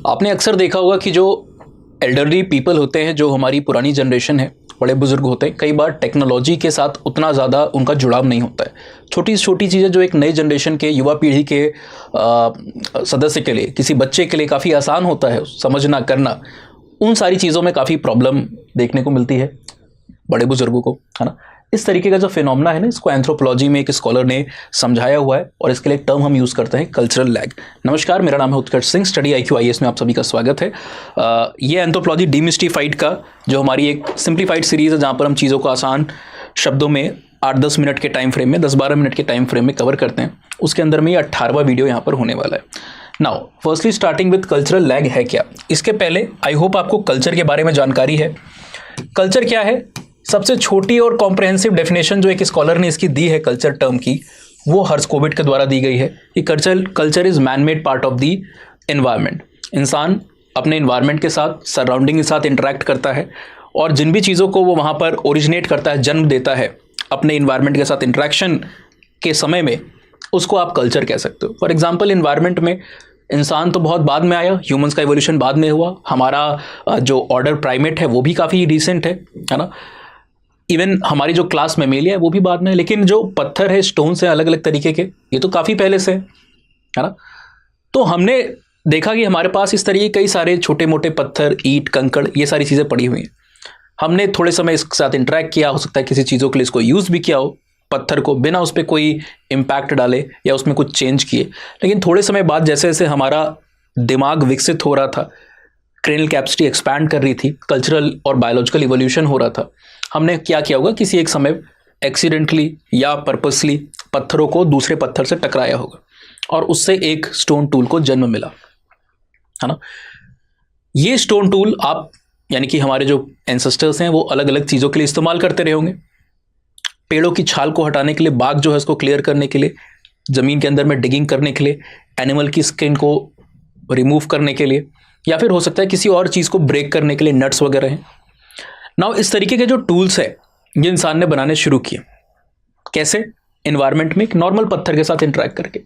आपने अक्सर देखा होगा कि जो एल्डरली पीपल होते हैं, जो हमारी पुरानी जनरेशन है, बड़े बुजुर्ग होते हैं, कई बार टेक्नोलॉजी के साथ उतना ज़्यादा उनका जुड़ाव नहीं होता है। छोटी छोटी चीज़ें जो एक नई जनरेशन के युवा पीढ़ी के सदस्य के लिए, किसी बच्चे के लिए काफ़ी आसान होता है समझना करना, उन सारी चीज़ों में काफ़ी प्रॉब्लम देखने को मिलती है बड़े बुजुर्गों को, है ना। इस तरीके का जो फिनोमेना है ना, इसको एंथ्रोपोलॉजी में एक स्कॉलर ने समझाया हुआ है और इसके लिए एक टर्म हम यूज़ करते हैं, कल्चरल लैग। नमस्कार, मेरा नाम है उत्कर्ष सिंह, स्टडी IQ IAS में आप सभी का स्वागत है। ये एंथ्रोपोलॉजी डीमिस्टिफाइड का जो हमारी एक सिंप्लीफाइड सीरीज़ है, जहाँ पर हम चीज़ों को आसान शब्दों में 8-10 मिनट के टाइम फ्रेम में, 10-12 मिनट के टाइम फ्रेम में कवर करते हैं। उसके अंदर में ये 18वां वीडियो यहाँ पर होने वाला है। Now firstly starting with cultural lag है क्या। इसके पहले आई होप आपको कल्चर के बारे में जानकारी है। कल्चर क्या है, सबसे छोटी और कॉम्प्रहेंसिव डेफिनेशन जो एक स्कॉलर ने इसकी दी है कल्चर टर्म की, वो हर्स्कोविट के द्वारा दी गई है कि culture is man made part of the environment. इंसान अपने एनवायरनमेंट के साथ, सराउंडिंग के साथ इंटरेक्ट करता है और जिन भी चीज़ों को वो वहाँ पर ओरिजिनेट करता है, जन्म देता है अपने एनवायरनमेंट के साथ इंटरेक्शन के समय में, उसको आप कल्चर कह सकते हो। फॉर एग्जाम्पल, एनवायरनमेंट में इंसान तो बहुत बाद में आया, ह्यूमंस का इवोल्यूशन बाद में हुआ, हमारा जो ऑर्डर प्राइमेट है वो भी काफ़ी रिसेंट है ना। इवन हमारी जो क्लास मेमेलिया है वो भी बाद में है, लेकिन जो पत्थर है, स्टोन्स है अलग अलग तरीके के, ये तो काफ़ी पहले से है ना। तो हमने देखा कि हमारे पास इस तरीके कई सारे छोटे मोटे पत्थर, ईंट, कंकड़, ये सारी चीज़ें पड़ी हुई हैं। हमने थोड़े समय इसके साथ इंटरेक्ट किया, हो सकता है किसी चीज़ों के लिए इसको यूज़ भी किया हो, पत्थर को, बिना उस पर कोई इम्पैक्ट डाले या उसमें कुछ चेंज किए। लेकिन थोड़े समय बाद जैसे जैसे हमारा दिमाग विकसित हो रहा था, क्रेनियल कैपेसिटी एक्सपैंड कर रही थी, कल्चरल और बायोलॉजिकल इवोल्यूशन हो रहा था, हमने क्या किया होगा, किसी एक समय एक्सीडेंटली या पर्पसली पत्थरों को दूसरे पत्थर से टकराया होगा और उससे एक स्टोन टूल को जन्म मिला, है ना। ये स्टोन टूल आप, यानी कि हमारे जो एंसेस्टर्स हैं, वो अलग अलग चीज़ों के लिए इस्तेमाल करते रहे होंगे। पेड़ों की छाल को हटाने के लिए, बाग जो है उसको क्लियर करने के लिए, ज़मीन के अंदर में डिगिंग करने के लिए, एनिमल की स्किन को रिमूव करने के लिए, या फिर हो सकता है किसी और चीज़ को ब्रेक करने के लिए नट्स वगैरह हैं। नाउ इस तरीके के जो टूल्स है ये इंसान ने बनाने शुरू किए। कैसे? एनवायरनमेंट में एक नॉर्मल पत्थर के साथ इंटरेक्ट करके।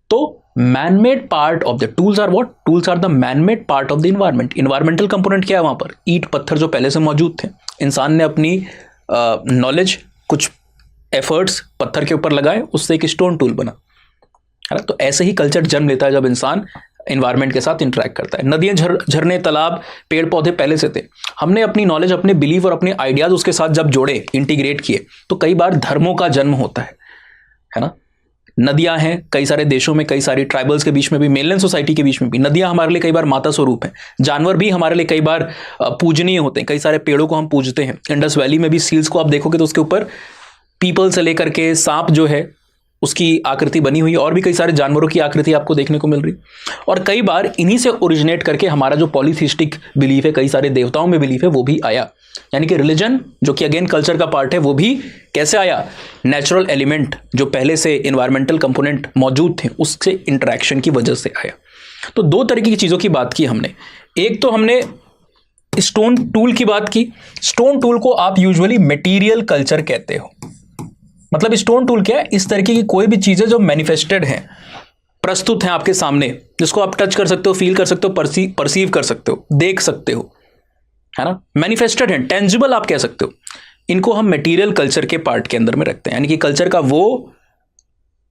तो man made part of the tools are what? Tools are the man made part of the environment. Environmental component क्या है वहाँ पर? ईंट, पत्थर जो पहले से मौजूद थे। इंसान ने अपनी नॉलेज, कुछ एफर्ट्स पत्थर के ऊपर लगाए, उससे एक स्टोन टूल बना, है ना। तो ऐसे ही कल्चर जन्म लेता है जब इंसान एनवायरनमेंट के साथ इंटरेक्ट करता है। नदियाँ, झरने, तालाब, पेड़ पौधे पहले से थे। हमने अपनी नॉलेज, अपने बिलीफ और अपने आइडियाज उसके साथ जब जोड़े, इंटीग्रेट किए, तो कई बार धर्मों का जन्म होता है ना। नदियाँ हैं कई सारे देशों में, कई सारी ट्राइबल्स के बीच में भी, मेनलैंड सोसाइटी के बीच में भी नदियाँ हमारे लिए कई बार माता स्वरूप हैं। जानवर भी हमारे लिए कई बार पूजनीय होते हैं। कई सारे पेड़ों को हम पूजते हैं। इंडस वैली में भी सील्स को आप देखोगे तो उसके ऊपर पीपल से लेकर के सांप जो है उसकी आकृति बनी हुई है, और भी कई सारे जानवरों की आकृति आपको देखने को मिल रही। और कई बार इन्हीं से ओरिजिनेट करके हमारा जो पॉलीथिस्टिक बिलीफ है, कई सारे देवताओं में बिलीफ है, वो भी आया। यानी कि रिलीजन, जो कि अगेन कल्चर का पार्ट है, वो भी कैसे आया? नेचुरल एलिमेंट जो पहले से एनवायरमेंटल कंपोनेंट मौजूद थे, उससे इंटरेक्शन की वजह से आया। तो दो तरीके की चीज़ों की बात की हमने। एक तो हमने स्टोन टूल की बात की। स्टोन टूल को आप यूजुअली मटेरियल कल्चर कहते हो। मतलब स्टोन टूल क्या है? इस तरीके की कोई भी चीज़ें जो मैनिफेस्टेड हैं, प्रस्तुत हैं आपके सामने, जिसको आप टच कर सकते हो, फील कर सकते हो, परसीव कर सकते हो, देख सकते हो, है ना। मैनिफेस्टेड हैं, टेंजिबल आप कह सकते हो। इनको हम मटेरियल कल्चर के पार्ट के अंदर में रखते हैं। यानी कि कल्चर का वो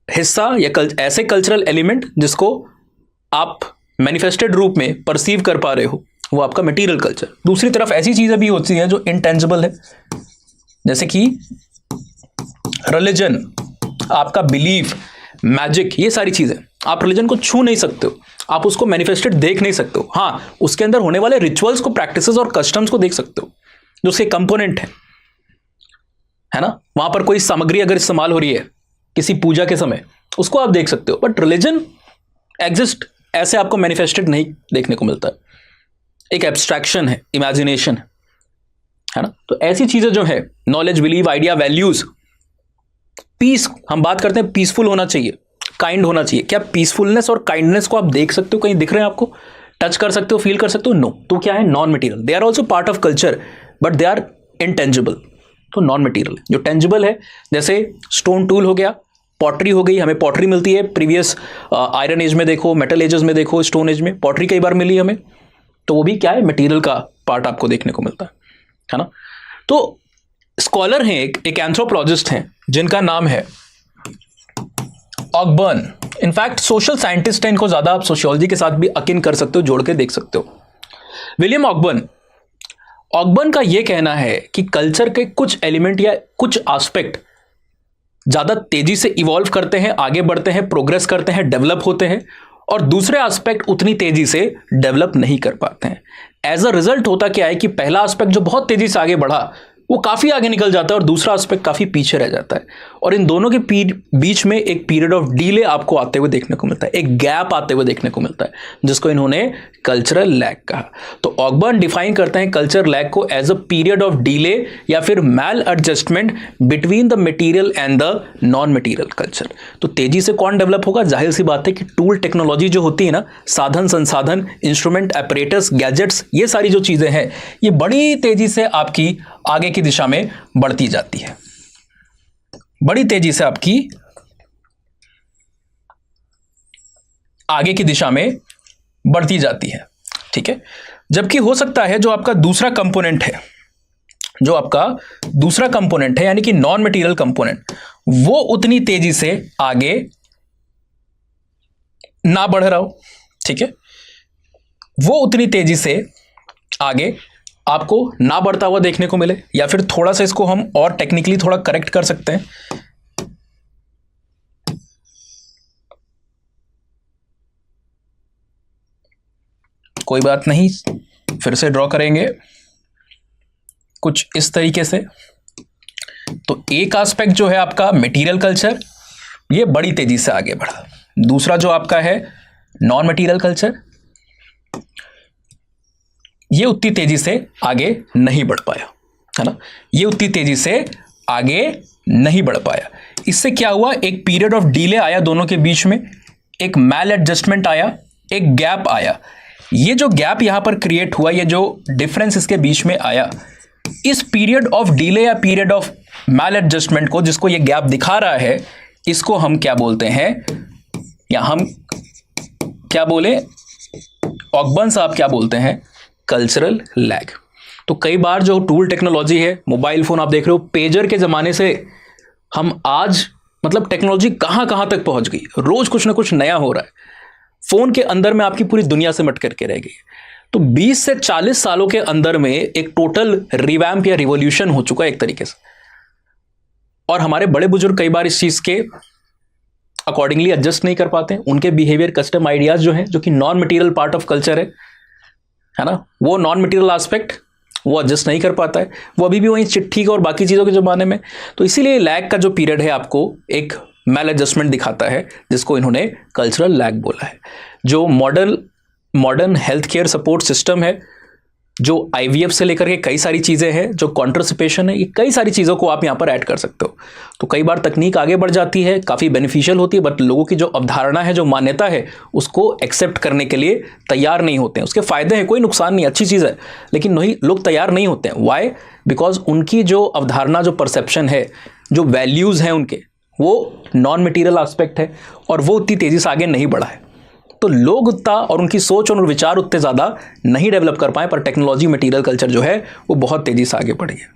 हिस्सा या ऐसे कल्चरल एलिमेंट जिसको आप मैनिफेस्टेड रूप में परसीव कर पा रहे हो, वो आपका मटेरियल कल्चर। दूसरी तरफ ऐसी चीज़ें भी होती हैं जो इनटेंजिबल है, जैसे कि रिलीजन, आपका बिलीफ, मैजिक, ये सारी चीज़ें। आप रिलीजन को छू नहीं सकते हो, आप उसको मैनिफेस्टेड देख नहीं सकते हो। हाँ, उसके अंदर होने वाले रिचुअल्स को, प्रैक्टिसेस और कस्टम्स को देख सकते हो, जो उसके कंपोनेंट है ना। वहाँ पर कोई सामग्री अगर इस्तेमाल हो रही है किसी पूजा के समय, उसको आप देख सकते हो। बट रिलीजन एग्जिस्ट ऐसे आपको मैनिफेस्टेड नहीं देखने को मिलता है। एक एब्स्ट्रैक्शन है, इमेजिनेशन है ना। तो ऐसी चीज़ें जो है, knowledge, believe, idea, values, peace, हम बात करते हैं पीसफुल होना चाहिए, काइंड होना चाहिए। क्या पीसफुलनेस और काइंडनेस को आप देख सकते हो? कहीं दिख रहे हैं आपको? टच कर सकते हो, फील कर सकते हो? नो। तो क्या है? Non material. They are also part of culture, but they are intangible. तो नॉन मटेरियल। जो टेंजिबल है, जैसे स्टोन टूल हो गया, पॉटरी हो गई, हमें पॉटरी मिलती है प्रीवियस आयरन एज में देखो, मेटल एजेस में देखो, स्टोन एज में पॉटरी कई बार मिली हमें, तो वो भी क्या है, मटेरियल का पार्ट आपको देखने को मिलता है ना। तो स्कॉलर हैं, एक एंथ्रोपोलॉजिस्ट हैं जिनका नाम है ऑकबर्न। इनफैक्ट सोशल साइंटिस्ट हैं, इनको ज्यादा आप सोशियोलॉजी के साथ भी अकिन कर सकते हो, जोड़ के देख सकते हो। विलियम ऑकबर्न का यह कहना है कि कल्चर के कुछ एलिमेंट या कुछ एस्पेक्ट ज्यादा तेजी से इवॉल्व करते हैं, आगे बढ़ते हैं, प्रोग्रेस करते हैं, डेवलप होते हैं, और दूसरे एस्पेक्ट उतनी तेजी से डेवलप नहीं कर पाते हैं। एज अ रिजल्ट होता क्या है कि पहला एस्पेक्ट जो बहुत तेजी से आगे बढ़ा वो काफी आगे निकल जाता है और दूसरा एस्पेक्ट काफी पीछे रह जाता है, और इन दोनों के बीच में एक पीरियड ऑफ डिले आपको आते हुए देखने को मिलता है, एक गैप आते हुए देखने को मिलता है, जिसको इन्होंने कल्चरल लैग कहा। तो ऑकबर्न डिफाइन करते हैं कल्चर लैग को as a period of delay या फिर maladjustment between the material and the non material culture. तो तेजी से कौन डेवलप होगा, जाहिर सी बात है कि टूल टेक्नोलॉजी जो होती है ना, साधन संसाधन, इंस्ट्रूमेंट, एपरेटस, गैजेट्स, ये सारी जो चीजें हैं ये बड़ी तेजी से आपकी आगे की दिशा में बढ़ती जाती है, बड़ी तेजी से आपकी आगे की दिशा में बढ़ती जाती है, ठीक है। जबकि हो सकता है जो आपका दूसरा कंपोनेंट है, यानी कि नॉन मटेरियल कंपोनेंट, वो उतनी तेजी से आगे ना बढ़ रहा हो, ठीक है, वो उतनी तेजी से आगे आपको ना बढ़ता हुआ देखने को मिले, या फिर थोड़ा सा इसको हम और टेक्निकली थोड़ा करेक्ट कर सकते हैं। कोई बात नहीं, फिर से ड्रॉ करेंगे कुछ इस तरीके से। तो एक एस्पेक्ट जो है आपका मटेरियल कल्चर, ये बड़ी तेजी से आगे बढ़ा। दूसरा जो आपका है नॉन मटेरियल कल्चर, ये उतनी तेजी से आगे नहीं बढ़ पाया, है ना, ये उतनी तेजी से आगे नहीं बढ़ पाया। इससे क्या हुआ, एक पीरियड ऑफ डिले आया दोनों के बीच में, एक मैल एडजस्टमेंट आया, एक गैप आया। ये जो गैप यहां पर क्रिएट हुआ, ये जो डिफरेंस इसके बीच में आया, इस पीरियड ऑफ डिले या पीरियड ऑफ मैल एडजस्टमेंट को, जिसको ये गैप दिखा रहा है, इसको हम क्या बोलते हैं, या हम क्या बोले, ऑकबर्न साहब क्या बोलते हैं, कल्चरल लैग। तो कई बार जो टूल टेक्नोलॉजी है, मोबाइल फोन आप देख रहे हो, पेजर के जमाने से हम आज मतलब टेक्नोलॉजी कहां कहां तक पहुंच गई, रोज कुछ ना कुछ नया हो रहा है। फोन के अंदर में आपकी पूरी दुनिया से मट करके रह गई। तो 20 से 40 सालों के अंदर में एक टोटल रिवैम्प या रिवॉल्यूशन हो चुका है एक तरीके से, और हमारे बड़े बुजुर्ग कई बार इस चीज के अकॉर्डिंगली एडजस्ट नहीं कर पाते हैं। उनके बिहेवियर, कस्टम आइडियाज जो हैं, जो कि non material part of culture है ना, वो नॉन मटेरियल एस्पेक्ट वो एडजस्ट नहीं कर पाता है, वो अभी भी वहीं चिट्ठी के और बाकी चीज़ों के ज़माने में। तो इसीलिए लैग का जो पीरियड है आपको एक मैल एडजस्टमेंट दिखाता है, जिसको इन्होंने कल्चरल लैग बोला है। जो modern health care support system है, जो IVF से लेकर के कई सारी चीज़ें हैं, जो कॉन्ट्रासेप्शन है, ये कई सारी चीज़ों को आप यहाँ पर ऐड कर सकते हो। तो कई बार तकनीक आगे बढ़ जाती है, काफ़ी बेनिफिशियल होती है, बट लोगों की जो अवधारणा है, जो मान्यता है, उसको एक्सेप्ट करने के लिए तैयार नहीं होते हैं। उसके फ़ायदे हैं, कोई नुकसान नहीं, अच्छी चीज़ है, लेकिन नहीं, लोग तैयार नहीं होते हैं। वाई? बिकॉज उनकी जो अवधारणा, जो परसेप्शन है, जो वैल्यूज़ हैं उनके, वो नॉन मटीरियल एस्पेक्ट है, और वो उतनी तेज़ी से आगे नहीं बढ़ा है। तो लोग उतना और उनकी सोच और विचार उतने ज़्यादा नहीं डेवलप कर पाए, पर टेक्नोलॉजी, मटेरियल कल्चर जो है वो बहुत तेज़ी से आगे बढ़ी है।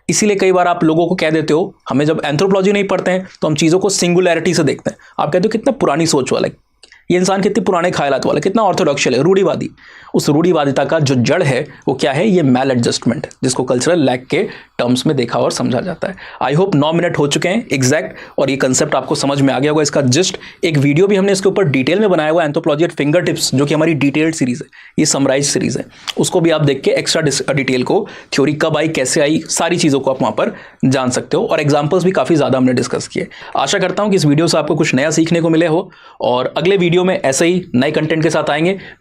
इसीलिए कई बार आप लोगों को कह देते हो, हमें जब एंथ्रोपोलॉजी नहीं पढ़ते हैं तो हम चीज़ों को सिंगुलैरिटी से देखते हैं। आप कहते हो कितना पुरानी सोच वाला है ये इंसान, कितने पुराने ख्यालात वाला, कितना ऑर्थोडॉक्शियल है, रूढ़िवादी। उस रूढ़िवादिता का जो जड़ है वो क्या है, ये मैल एडजस्टमेंट, जिसको कल्चरल लैग के टर्म्स में देखा और समझा जाता है। आई होप 9 मिनट हो चुके हैं एग्जैक्ट, और ये कंसेप्ट आपको समझ में आ गया होगा। इसका जस्ट एक वीडियो भी हमने इसके ऊपर डिटेल में बनाया हुआ है, एंथ्रोपोलॉजी एट फिंगर टिप्स, जो कि हमारी डिटेल्ड सीरीज है, ये समराइज सीरीज है। उसको भी आप देख के एक्स्ट्रा डिटेल को, थ्योरी कब आई, कैसे आई, सारी चीज़ों को आप वहाँ पर जान सकते हो, और एग्जाम्पल्स भी काफ़ी ज़्यादा हमने डिस्कस किए। आशा करता हूँ कि इस वीडियो से आपको कुछ नया सीखने को मिले हो, और अगले वीडियो में ऐसे ही नए कंटेंट के साथ आएंगे।